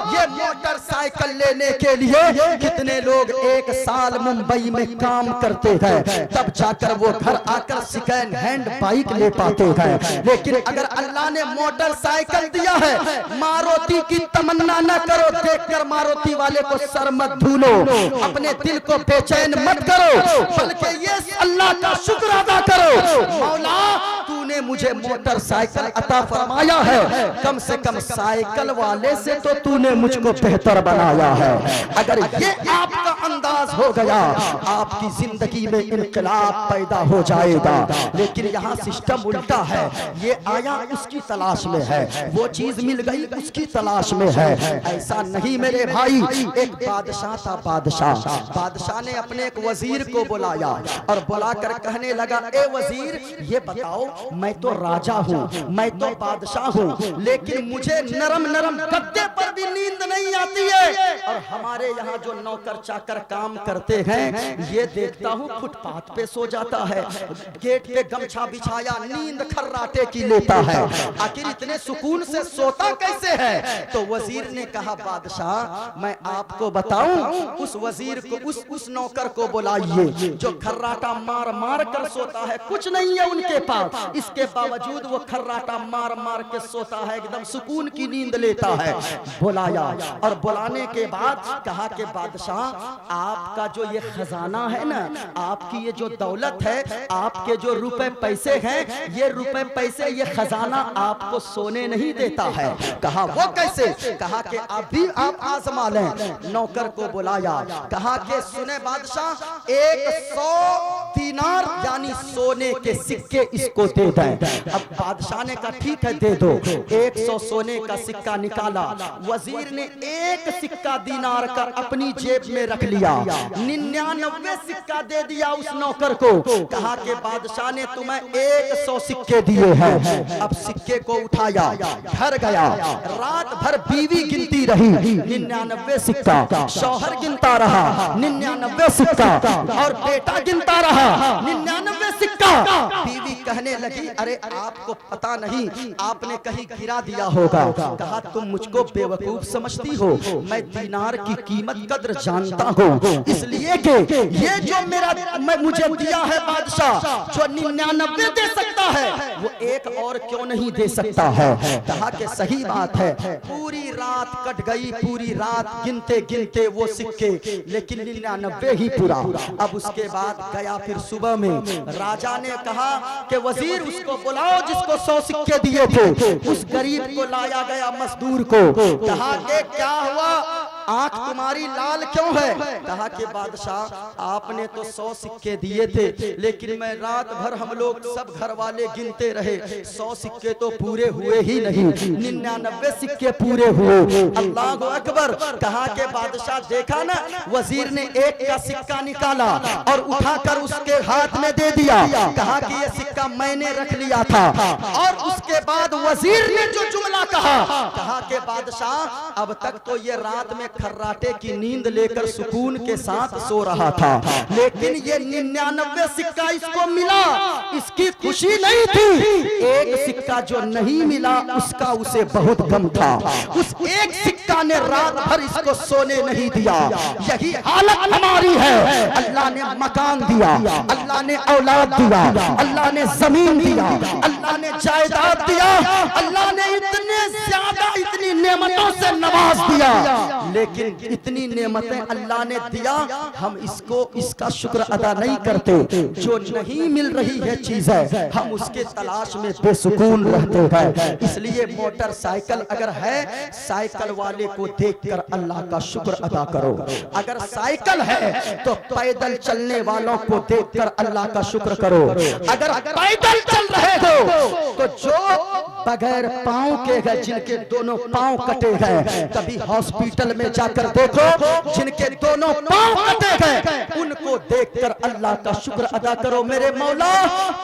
ये मोटरसाइकिल लेने के लिए कितने लोग एक साल मुंबई में काम करते हैं, तब जाकर वो घर आकर सेकंड हैंड बाइक ले पाते हैं। लेकिन अगर अल्लाह ने मोटरसाइकिल दिया है, मारुति की तमन्ना न करो, देखकर मारुति वाले को सर मत धूलो, अपने दिल को बेचैन मत करो, बल्कि ये अल्लाह का शुक्र अदा करो, मौला तूने मुझे मोटरसाइकिल अता फरमाया है, कम से कम साइकिल वाले से तो तूने मुझको बेहतर बनाया है। अगर ये आपका अंदाज हो गया आपकी जिंदगी में इनकलाब पैदा हो जाएगा। लेकिन यहाँ सिस्टम उल्टा है, ये आया उसकी तलाश में है, वो चीज मिल गई उसकी तलाश में है। ऐसा नहीं मेरे भाई। एक बादशाह था, बादशाह ने अपने एक वजीर को बुलाया और बुलाकर कहने लगा, ए वजीर ये बताओ, मैं तो राजा हूँ, मैं तो बादशाह हूँ, लेकिन मुझे नरम नरम गद्दे पर भी नींद नहीं आती है, और हमारे यहाँ जो नौकर चाकर काम करते हैं ये देखता हूँ फुटपाथ पे सो जाता है, गेट पे गमछा बिछाया नींद खर्राटे की लेता है, आखिर इतने सुकून से सोता कैसे है? तो वजीर ने कहा, बादशाह मैं आपको बताऊं, उस वजीर को उस नौकर को बुलाइए जो खर्राटा मार मार कर सोता है, कुछ नहीं है उनके पास, इसके बावजूद वो खर्राटा मार मार के सोता है, एकदम सुकून की नींद लेता है। बुलाया और बुलाने के बाद कहा कि बादशाह आपका जो ये खजाना है ना, आपकी ये जो दौलत है, आपके जो रुपए पैसे हैं, ये रुपए पैसे ये खजाना आपको सोने नहीं देता है। कहा वो कैसे? कहा कि अभी आप आजमा लें। नौकर को बुलाया, कहा कि सुने बादशाह 100 दीनार यानी सोने के सिक्के इसको दे दें। अब बादशाह ने कहा ठीक है दे दो। 100 सोने का सिक्का निकाला, वजीर ने एक सिक्का दीनार का अपनी जेब में रख लिया, 99 सिक्का दे दिया उस नौकर को। कहा कि बादशाह ने तुम्हें 100 सिक्के दिए हैं। अब सिक्के को उठाया, घर गया, रात भर बीवी गिनती रही, 99 सिक्का, शौहर गिनता रहा 99 सिक्का, और बेटा गिनता रहा 99 सिक्का। बीवी कहने लगी, अरे आपको पता नहीं, आपने कहीं गिरा दिया होगा। कहा तुम मुझको बेवकूफ समझती हो, मैं दीनार की कीमत कद्र जानता हूँ, इसलिए कि ये जो मुझे दिया है बादशाह, जो 99 दे सकता है वो एक और क्यों नहीं दे सकता है? कहा कि सही बात है। पूरी रात कट गई, पूरी रात गिनते गिनते वो सिक्के, लेकिन 99 ही पूरा। अब उसके बाद गया, फिर सुबह में राजा ने कहा कि वजीर उसको बुलाओ जिसको 100 सिक्के दिए थे। उस गरीब को लाया गया, मजदूर को। कहा कि क्या हुआ, आंख तुम्हारी लाल क्यों है? कहा कि बादशाह आपने तो 100 सिक्के दिए थे, लेकिन मैं रात भर हम लोग सब घर वाले गिनते रहे, 100 सिक्के तो पूरे हुए ही नहीं, 99 सिक्के पूरे हुए। अल्लाह अकबर। कहा कि बादशाह देखा ना, वजीर ने एक का सिक्का निकाला और उठाकर उसके हाथ में दे दिया। कहा कि ये सिक्का मैंने रख लिया था। और उसके बाद वजीर ने जो जुमला कहा कि बादशाह अब तक तो ये रात में खर्राटे की नींद लेकर सुकून के साथ सो रहा था, लेकिन ये 99 सिक्का इसको मिला, इसकी खुशी नहीं थी। एक सिक्का जो नहीं मिला उसका उसे बहुत गम था। उस एक सिक्का ने रात भर इसको सोने नहीं दिया। यही हालत हमारी है। अल्लाह ने मकान दिया, अल्लाह ने औलाद दिया, अल्लाह ने जमीन दिया, अल्लाह ने जायदाद दिया, अल्लाह ने इतने ज्यादा इतनी नेमतों से नवाज दिया, लेकिन इतनी नेमतें अल्लाह ने दिया, हम इसका शुक्र अदा नहीं करते। जो नहीं मिल रही है चीजें, हम उसके तलाश में बेसुकून रहते हैं। इसलिए मोटरसाइकिल अगर है, साइकिल वाले को देखकर अल्लाह का शुक्र अदा करो। अगर साइकिल है तो पैदल चलने वालों को देखकर अल्लाह का शुक्र करो। अगर पैदल चल रहे हो तो जो बगैर पांव के हैं, जिनके दोनों पांव कटे हैं, कभी हॉस्पिटल में जाकर देखो, जिनके दोनों पांव कटे हैं, उनको देखकर अल्लाह का शुक्र अदा करो। मेरे मौला,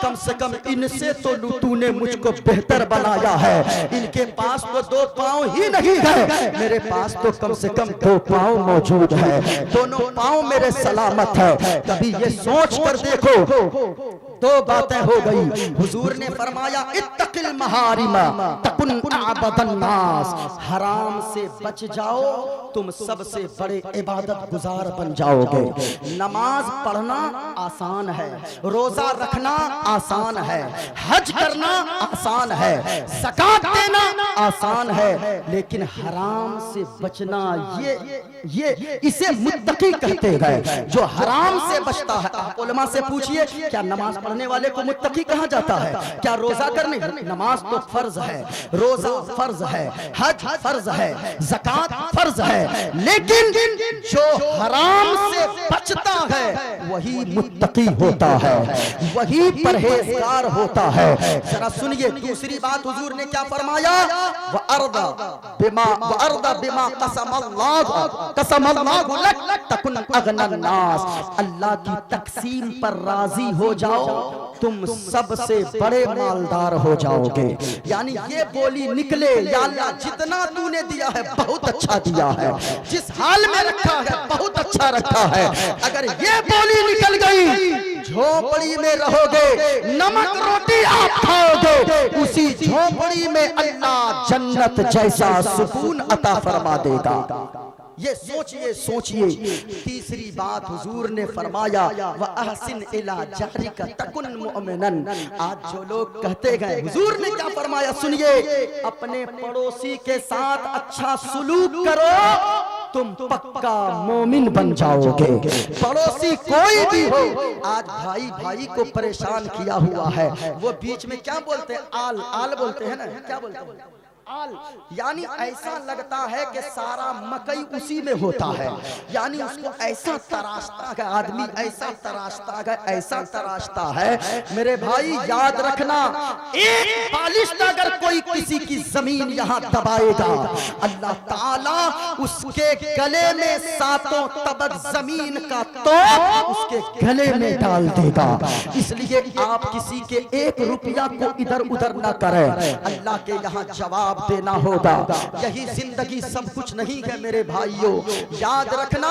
कम से कम इनसे तो तूने मुझको बेहतर बनाया है। इनके पास तो दो पांव ही नहीं है, मेरे पास तो कम से कम दो पांव मौजूद है, दोनों पांव मेरे सलामत है। कभी ये सोच कर देखो, दो बातें हो गई। हुजूर ने फरमाया इत्तकिल महारिमा तकुन अबदन नास, हराम से बच जाओ, तुम सबसे बड़े इबादत गुजार बन जाओगे। नमाज पढ़ना आसान है, रोजा रखना आसान है, हज करना आसान है, ज़कात देना आसान है, लेकिन हराम से बचना ये इसे मुत्तकी कहते हैं, जो हराम से बचता है। आप उलमा से पूछिए, क्या नमाज पढ़ने वाले को मुत्तकी कहा जाता है? क्या रोजा करने? नमाज तो फर्ज है, रोजा फर्ज है, हज फर्ज है, ज़कात फर्ज है, लेकिन जो हराम से बचता है वही मुत्तकी होता है, वही परहेजगार होता है। जरा सुनिए दूसरी बात, हुजूर ने क्या फरमाया? वअर्दा बिमा कसमल्लाहु लक तकुन अगनन नास, अल्लाह की तकसीम पर राजी हो जाओ, तुम सबसे बड़े मालदार हो जाओगे। यानी ये बोली निकले, या अल्लाह जितना तूने दिया है बहुत अच्छा दिया है, जिस हाल में रखा है बहुत अच्छा रखा है। अगर ये बोली निकल गई, झोपड़ी में रहोगे, नमक रोटी आप खाओगे, उसी झोपड़ी में अल्लाह जन्नत जैसा सुकून अता फरमा देगा। ये सोचिए। तीसरी बात हुजूर ने फरमाया व अहसिन इला जारिका तकुन मुमिनन। आज जो लोग कहते गए, हुजूर ने क्या फरमाया सुनिए, अपने पड़ोसी के साथ अच्छा सुलूक करो, तुम पक्का मोमिन बन जाओगे। पड़ोसी कोई भी हो, आज भाई भाई को परेशान किया हुआ है, वो बीच में क्या बोलते हैं? आल बोलते हैं ना, क्या बोलते हैं? आल, यानी ऐसा लगता है कि सारा मकई उसी में होता है। यानी उसको ऐसा तराशता है आदमी, ऐसा तराशता है। मेरे भाई याद रखना, एक बालिश अगर कोई किसी की जमीन यहाँ दबाएगा, अल्लाह ताला उसके गले में सातों तबक जमीन का तोप उसके गले में डाल देगा। इसलिए आप किसी के एक रुपया को इधर उधर न करें, अल्लाह के यहाँ जवाब देना होगा। यही जिंदगी सब कुछ नहीं है मेरे भाइयों। याद रखना,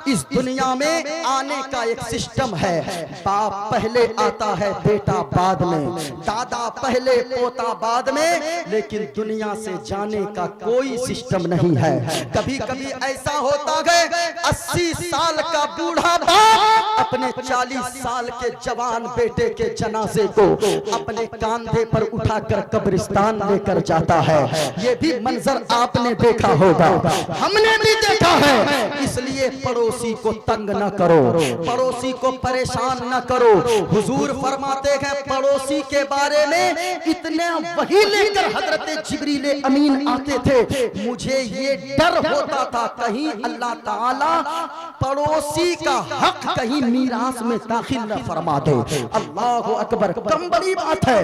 इस दुनिया में आने का एक सिस्टम है। बाप पहले आता है, बेटा बाद में, दादा पहले, पोता बाद में, लेकिन दुनिया से जाने का कोई सिस्टम नहीं है। कभी कभी ऐसा होता है 80 साल का बूढ़ा बाप अपने 40 साल के जवान बेटे के जनाजे को अपने कांधे पर उठाकर कब्रिस्तान लेकर जाता है। ये भी मंजर आपने देखा होगा, हमने भी देखा है। इसलिए पड़ोसी को तंग न करो, पड़ोसी को परेशान न करो। हुजूर फरमाते हैं पड़ोसी के बारे में, इतने वही लेकर हजरत जिब्रील अमीन आते थे, मुझे ये डर होता था कहीं अल्लाह ताला पड़ोसी का हक कहीं मीरास में दाखिल न फरमा दे। अल्लाह अकबर, कम बड़ी बात है।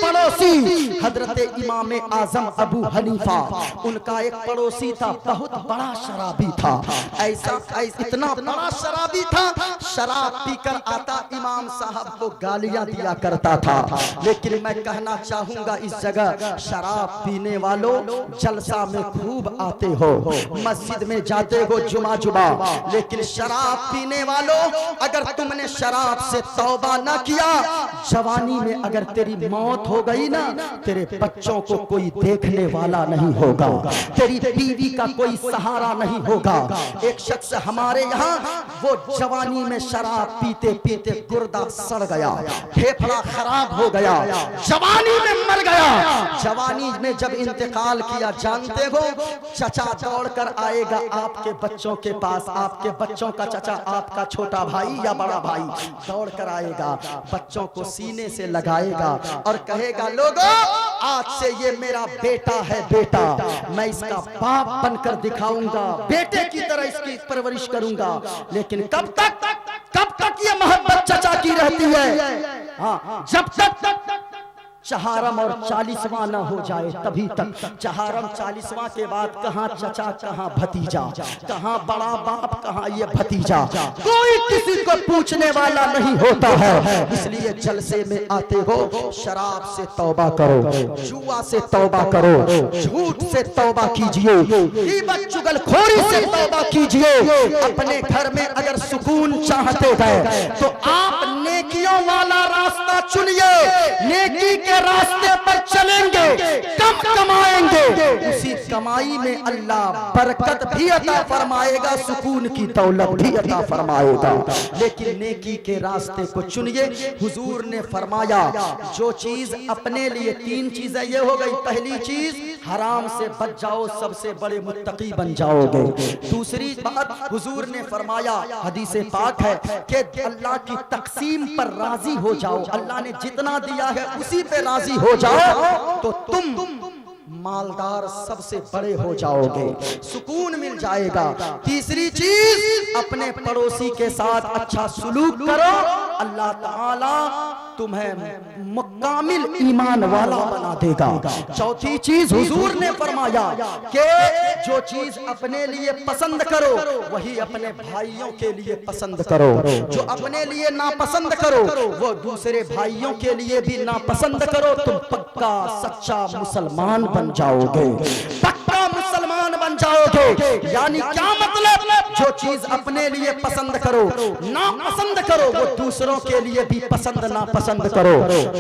पड़ोसी हजरत इमाम आजम अबू हनीफा, उनका एक पड़ोसी था, बहुत बड़ा शराबी था। ऐसा इतना बड़ा शराबी था, शराब पीकर आता इमाम साहब को गालियां दिया करता था। लेकिन मैं कहना चाहूंगा, इस जगह शराब पीने वालों जलसा में खूब आते हो, मस्जिद में जाते हो जुमा, लेकिन शराब पीने वालों, अगर तुमने शराब से तौबा ना किया, जवानी में अगर तेरी मौत हो गई ना, तेरे बच्चों को कोई देखने वाला नहीं होगा, तेरी बीवी का कोई सहारा नहीं होगा। एक शख्स हमारे यहाँ, वो जवानी में शराब पीते पीते गुर्दा सड़ गया, फेफड़ा खराब हो गया, जवानी में मर गया। जवानी में जब इंतकाल किया, जानते हो चचा दौड़ कर आएगा आपके बच्चों के पास, आपके बच्चों का चचा आपका छोटा भाई या बड़ा भाई दौड़ कर आएगा, बच्चों को सीने से लगाएगा और कहेगा लोगों आज से ये मेरा बेटा है, बेटा मैं इसका बाप बनकर दिखाऊंगा, बेटे की तरह इसकी परवरिश करूंगा। लेकिन कब तक ये मोहब्बत चचा की रहती है? हाँ, जब तक चहारम और 40वां न हो जाए तभी तक। चहारम 40वां के बाद कहाँ चचा कहाँ भतीजा, कहाँ बड़ा बाप कहाँ ये भतीजा, कोई किसी को पूछने वाला नहीं होता है। इसलिए जलसे में आते हो, शराब से तौबा करो, जुआ से तौबा करो, झूठ से तौबा कीजिए, गीबत चुगलखोरी से तौबा कीजिए। अपने घर में अगर सुकून चाहते हैं तो आप नेकियों वाला रास्ता चुनिए, नेकी के रास्ते पर चलेंगे, कम कमाएंगे, उसी कमाई में अल्लाह बरकत भी अता फरमाएगा, सुकून की दौलत भी अता फरमाएगा। लेकिन नेकी के रास्ते को चुनिए। हुजूर ने फरमाया जो चीज अपने लिए, 3 चीजें ये हो गई, पहली चीज हराम से बच जाओ, सबसे बड़े मुत्तकी बन जाओगे। दूसरी बात हुजूर ने फरमाया, हदीसे पाक है कि अल्लाह की तकसीम पर राजी हो जाओ, अल्लाह ने जितना दिया है उसी पे राजी हो जाओ तो तुम मालदार सबसे बड़े हो जाओगे, सुकून मिल जाएगा। तीसरी चीज अपने पड़ोसी के साथ अच्छा सुलूक करो, अल्लाह ताला तुम्हें मुकामिल ईमान वाला बना देगा। चौथी चीज हुजूर ने फरमाया कि जो चीज अपने लिए पसंद करो वही अपने भाइयों के लिए पसंद करो, जो अपने लिए नापसंद करो वो दूसरे भाइयों के लिए भी नापसंद करो, तुम पक्का सच्चा मुसलमान बन जाओगे, पक्का मुसलमान बन जाओगे। यानी क्या मतलब? जो चीज अपने लिए पसंद करो, नापसंद करो, वो दूसरों के लिए भी पसंद नापसंद करो।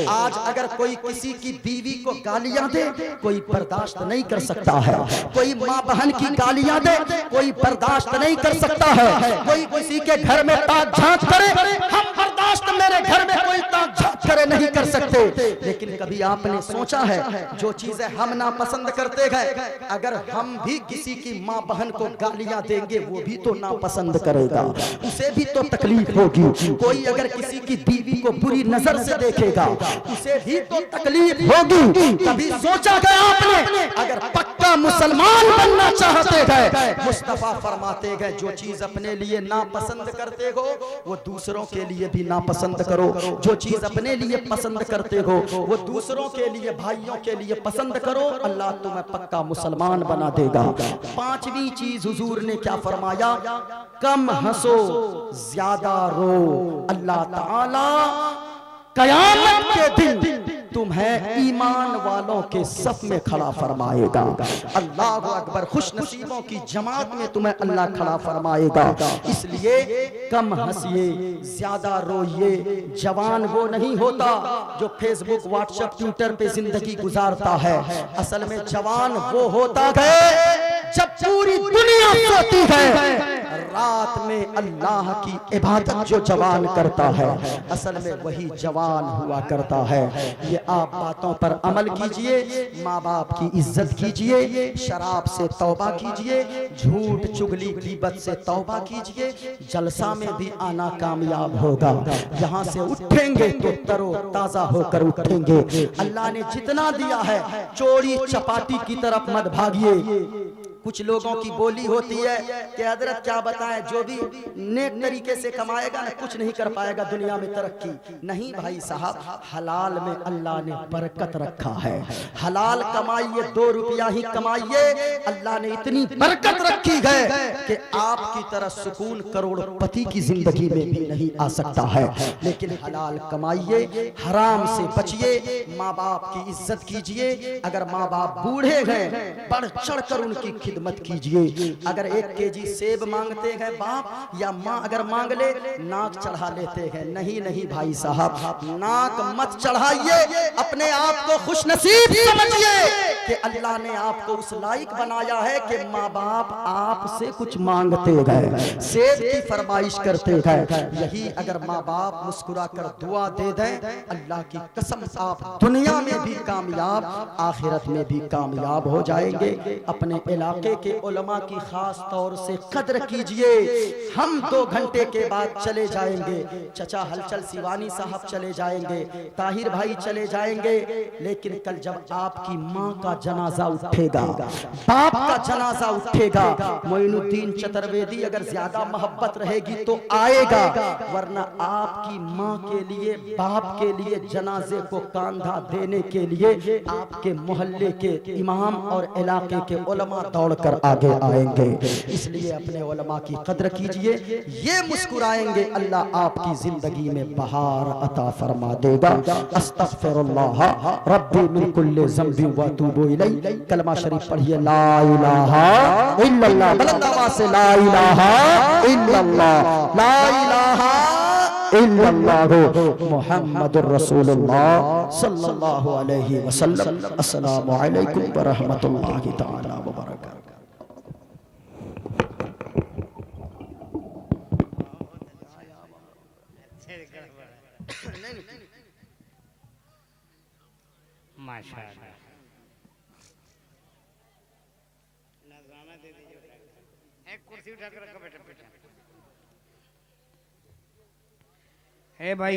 आज अगर कोई किसी की बीवी को गालियां दे, कोई बर्दाश्त नहीं कर सकता है, कोई माँ बहन की गालियां दे, कोई बर्दाश्त नहीं कर सकता है, कोई किसी के घर में ताक झांक करे, हम बर्दाश्त मेरे घर में कोई ताक झांक करे नहीं कर सकते। लेकिन कभी आपने सोचा है जो चीजें हम नापसंद करते हैं, अगर हम भी किसी की माँ बहन को गालियां देंगे वो भी तो नापसंद करेगा, उसे भी तो तकलीफ होगी। कोई अगर किसी की बीवी को बुरी नजर से देखेगा उसे भी तो तकलीफ होगी। कभी सोचा गया आपने? अगर पक्का मुसलमान बनना चाहते हैं, मुस्तफा फरमाते हैं जो चीज अपने लिए नापसंद करते हो वो दूसरों के लिए भी नापसंद करो, जो चीज अपने लिए पसंद करते हो वो दूसरों के लिए, भाइयों के लिए पसंद करो, अल्लाह तुम्हें पक्का मुसलमान बना देगा। 5वीं चीज हुजूर ने क्या फरमाया? कम हंसो ज्यादा रो, अल्लाह ताला कयामत के दिन तुम्हें ईमान वालों के सफ में खड़ा फरमाएगा। अल्लाह अकबर, खुश नसीबों की जमात में तुम्हें अल्लाह खड़ा फरमाएगा। इसलिए कम हंसिए ज्यादा रोइए। जवान वो नहीं होता जो फेसबुक व्हाट्सएप ट्विटर पे जिंदगी गुजारता है, असल में जवान वो होता है जब पूरी दुनिया सोती है, रात में अल्लाह की इबादत जो जवान करता है, असल में वही जवान हुआ करता है। ये आप बातों पर अमल कीजिए, माँ बाप की इज्जत कीजिए, शराब से तौबा कीजिए, झूठ चुगली गीबत से तौबा कीजिए, जलसा में भी आना कामयाब होगा। यहाँ से उठेंगे तो तरो ताजा होकर उठेंगे। अल्लाह ने जितना दिया है चोरी चपाटी की तरफ मत भागिए। कुछ लोगों की बोली होती है कि हजरत क्या बताएं, जो भी नेक तरीके से कमाएगा ना कुछ नहीं कर पाएगा दुनिया में तरक्की। नहीं भाई साहब, हलाल में अल्लाह ने बरकत रखा है। हलाल कमाइए, 2 रुपया ही कमाइए, अल्लाह ने इतनी बरकत रखी है कि आपकी तरह सुकून करोड़पति की जिंदगी में भी नहीं आ सकता है। लेकिन हलाल कमाइए, हराम से बचिए, माँ बाप की इज्जत कीजिए। अगर माँ बाप बूढ़े हैं, बढ़ चढ़ कर उनकी खिदमत कीजिए। अगर 1 केजी सेब मांगते हैं बाप या माँ अगर मांग ले, नाक चढ़ा लेते हैं। नहीं नहीं भाई साहब, नाक मत चढ़ाइए, अपने आप को खुशनसीब समझिए कि अल्लाह ने आपको उस लायक बनाया है कि माँ बाप आपसे कुछ मांगते गए, सेब की फरमाइश करते गए। यही अगर माँ बाप मुस्कुरा कर दुआ दे दें, अल्लाह की कसम आप दुनिया में भी कामयाब, आखिरत में भी कामयाब हो जाएंगे। अपने इलाके के उलमा की खास तौर से कद्र कीजिए। हम 2 घंटे के बाद चले जाएंगे, चचा हलचल सिवानी साहब चले जाएंगे, ताहिर भाई चले जाएंगे, लेकिन कल जब आपकी माँ का जनाजा उठेगा, बाप का जनाजा उठेगा, मोइनुद्दीन चतुर्वेदी अगर ज्यादा मोहब्बत रहेगी तो आएगा, वरना आपकी माँ के लिए, बाप के लिए जनाजे को कांधा देने के लिए आपके मोहल्ले के इमाम और इलाके के उलमा दौड़कर आगे आएंगे। इसलिए अपने उलमा की कद्र कीजिए। ये मुस्कुराएंगे, अल्लाह आपकी जिंदगी में बहार अता फरमा देगा। अस्तगफिरुल्लाह रब्बी मिन कुल्ली ज़ंबि व अतूबु इलैहि। कलमा शरीफ पढ़िए, ला इलाहा इल्लल्लाह। बुलंद आवाज से ला इलाहा इल्लल्लाह, ला इलाहा इल्लल्लाह मुहम्मदुर रसूलुल्लाह सल्लल्लाहु अलैहि वसल्लम। अस्सलामु अलैकुम व रहमतुल्लाहि तआला व बरकातहू। माशाअल्लाह, नजराना दे दीजिए। एक कुर्सी उठा कर रखो बेटा, बेटा। ए भाई,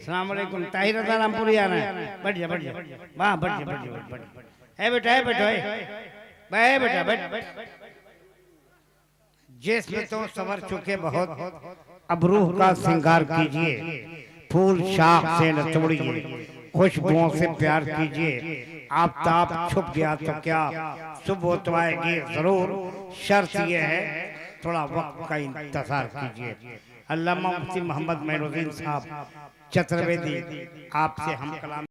सलाम अलैकुम। ताहिर रज़ा रामपुरी आ रहा है, बैठ जा, बैठ जा, वाह, बैठ जा, बैठ जा, बैठ जा। ए बेटा, ए बेटा, ए बेटा, बैठ। जिस्म तो सवर चुके बहुत, अब रूह का श्रृंगार कीजिए। फूल शाख से न तोड़िए, खुशबुओं से प्यार कीजिए। आफताब छुप गया तो क्या, सुबह तो आएगी जरूर। शर्त यह है थोड़ा वक्त का इंतजार कीजिए। अल्लामा मुफ्ती मोहम्मद मेहरुद्दीन साहब चतुर्वेदी आपसे हम कलाम